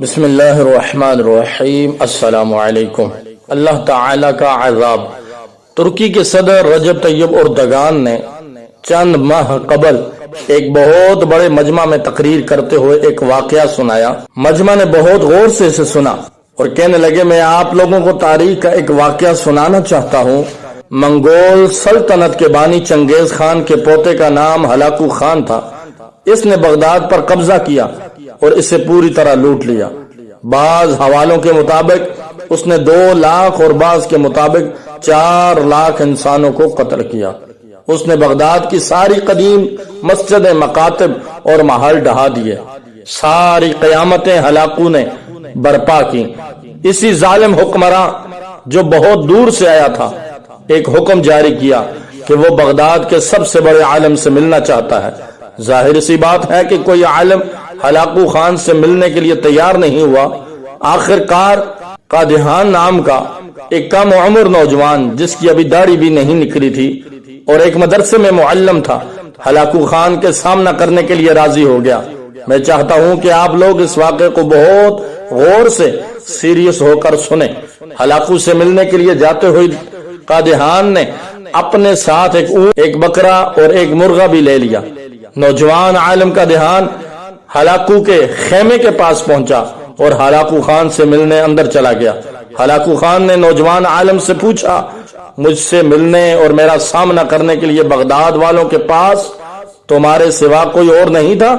بسم اللہ الرحمن الرحیم۔ السلام علیکم۔ اللہ تعالی کا عذاب۔ ترکی کے صدر رجب طیب اردگان نے چند ماہ قبل ایک بہت بڑے مجمع میں تقریر کرتے ہوئے ایک واقعہ سنایا۔ مجمع نے بہت غور سے اسے سنا اور کہنے لگے میں آپ لوگوں کو تاریخ کا ایک واقعہ سنانا چاہتا ہوں۔ منگول سلطنت کے بانی چنگیز خان کے پوتے کا نام ہلاکو خان تھا۔ اس نے بغداد پر قبضہ کیا اور اسے پوری طرح لوٹ لیا۔ بعض حوالوں کے مطابق اس نے 2 لاکھ اور بعض کے مطابق 4 لاکھ انسانوں کو قتل کیا۔ اس نے بغداد کی ساری قدیم مسجدیں، مکاتب اور محل ڈھا دیے۔ ساری قیامتیں ہلاکو نے برپا کی۔ اسی ظالم حکمراں جو بہت دور سے آیا تھا ایک حکم جاری کیا کہ وہ بغداد کے سب سے بڑے عالم سے ملنا چاہتا ہے۔ ظاہر سی بات ہے کہ کوئی عالم ہلاکو خان سے ملنے کے لیے تیار نہیں ہوا۔ آخر کار قادحان نام کا ایک کم عمر نوجوان جس کی ابھی داڑھی بھی نہیں نکلی تھی اور ایک مدرسے میں معلم تھا، ہلاکو خان کے سامنا کرنے کے لیے راضی ہو گیا۔ میں چاہتا ہوں کہ آپ لوگ اس واقعے کو بہت غور سے سیریس ہو کر سنیں۔ ہلاکو سے ملنے کے لیے جاتے ہوئے قادحان نے اپنے ساتھ ایک بکرا اور ایک مرغا بھی لے لیا۔ نوجوان عالم کا دھیان ہلاکو کے خیمے کے پاس پہنچا اور ہلاکو خان سے ملنے اندر چلا گیا۔ ہلاکو خان نے نوجوان عالم سے پوچھا، مجھ سے ملنے اور میرا سامنا کرنے کے لیے بغداد والوں کے پاس تمہارے سوا کوئی اور نہیں تھا؟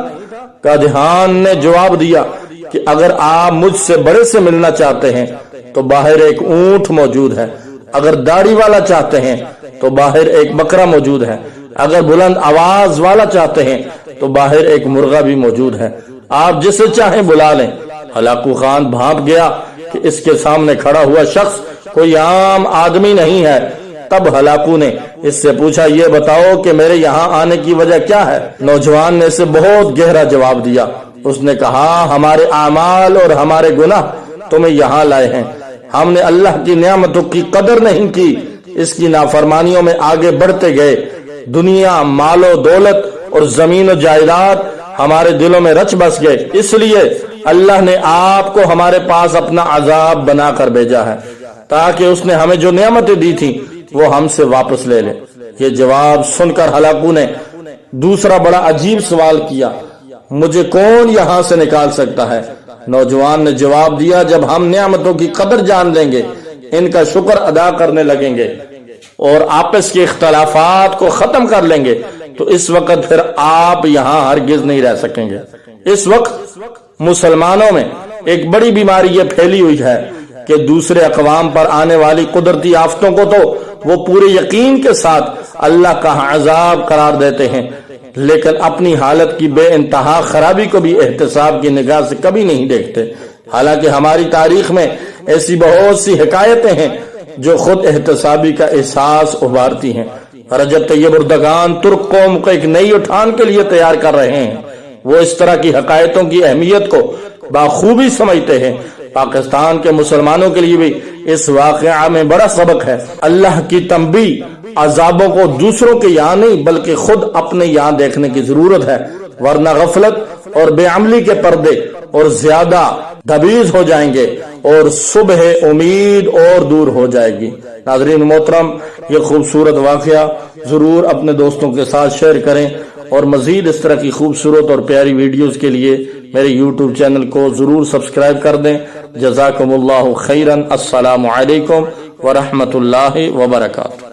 قادحان نے جواب دیا کہ اگر آپ مجھ سے بڑے سے ملنا چاہتے ہیں تو باہر ایک اونٹ موجود ہے، اگر داڑھی والا چاہتے ہیں تو باہر ایک بکرا موجود ہے، اگر بلند آواز والا چاہتے ہیں تو باہر ایک مرغا بھی موجود ہے، آپ جسے چاہیں بلا لیں۔ ہلاکو خان بھانپ گیا کہ اس کے سامنے کھڑا ہوا شخص کوئی عام آدمی نہیں ہے۔ تب ہلاکو نے اس سے پوچھا، یہ بتاؤ کہ میرے یہاں آنے کی وجہ کیا ہے؟ نوجوان نے اسے بہت گہرا جواب دیا۔ اس نے کہا، ہمارے اعمال اور ہمارے گناہ تمہیں یہاں لائے ہیں۔ ہم نے اللہ کی نعمتوں کی قدر نہیں کی، اس کی نافرمانیوں میں آگے بڑھتے گئے۔ دنیا، مال و دولت اور زمین و جائیداد ہمارے دلوں میں رچ بس گئے، اس لیے اللہ نے آپ کو ہمارے پاس اپنا عذاب بنا کر بھیجا ہے تاکہ اس نے ہمیں جو نعمتیں دی تھی وہ ہم سے واپس لے لے۔ یہ جواب سن کر ہلاکو نے دوسرا بڑا عجیب سوال کیا، مجھے کون یہاں سے نکال سکتا ہے؟ نوجوان نے جواب دیا، جب ہم نعمتوں کی قدر جان لیں گے، ان کا شکر ادا کرنے لگیں گے اور آپس کے اختلافات کو ختم کر لیں گے تو اس وقت پھر آپ یہاں ہرگز نہیں رہ سکیں گے۔ اس وقت مسلمانوں میں ایک بڑی بیماری یہ پھیلی ہوئی ہے کہ دوسرے اقوام پر آنے والی قدرتی آفتوں کو تو وہ پورے یقین کے ساتھ اللہ کا عذاب قرار دیتے ہیں، لیکن اپنی حالت کی بے انتہا خرابی کو بھی احتساب کی نگاہ سے کبھی نہیں دیکھتے۔ حالانکہ ہماری تاریخ میں ایسی بہت سی حکایتیں ہیں جو خود احتسابی کا احساس ابھارتی ہیں۔ رجب طیب اردگان ترک قوم کو ایک نئی اٹھان کے لیے تیار کر رہے ہیں۔ وہ اس طرح کی حکایتوں کی اہمیت کو بخوبی سمجھتے ہیں۔ پاکستان کے مسلمانوں کے لیے بھی اس واقعہ میں بڑا سبق ہے۔ اللہ کی تنبیہ عذابوں کو دوسروں کے یہاں نہیں بلکہ خود اپنے یہاں دیکھنے کی ضرورت ہے، ورنہ غفلت اور بے عملی کے پردے اور زیادہ دبیز ہو جائیں گے اور صبح امید اور دور ہو جائے گی۔ ناظرین محترم، یہ خوبصورت واقعہ ضرور اپنے دوستوں کے ساتھ شیئر کریں اور مزید اس طرح کی خوبصورت اور پیاری ویڈیوز کے لیے میرے یوٹیوب چینل کو ضرور سبسکرائب کر دیں۔ جزاکم اللہ خیرا۔ السلام علیکم ورحمۃ اللہ وبرکاتہ۔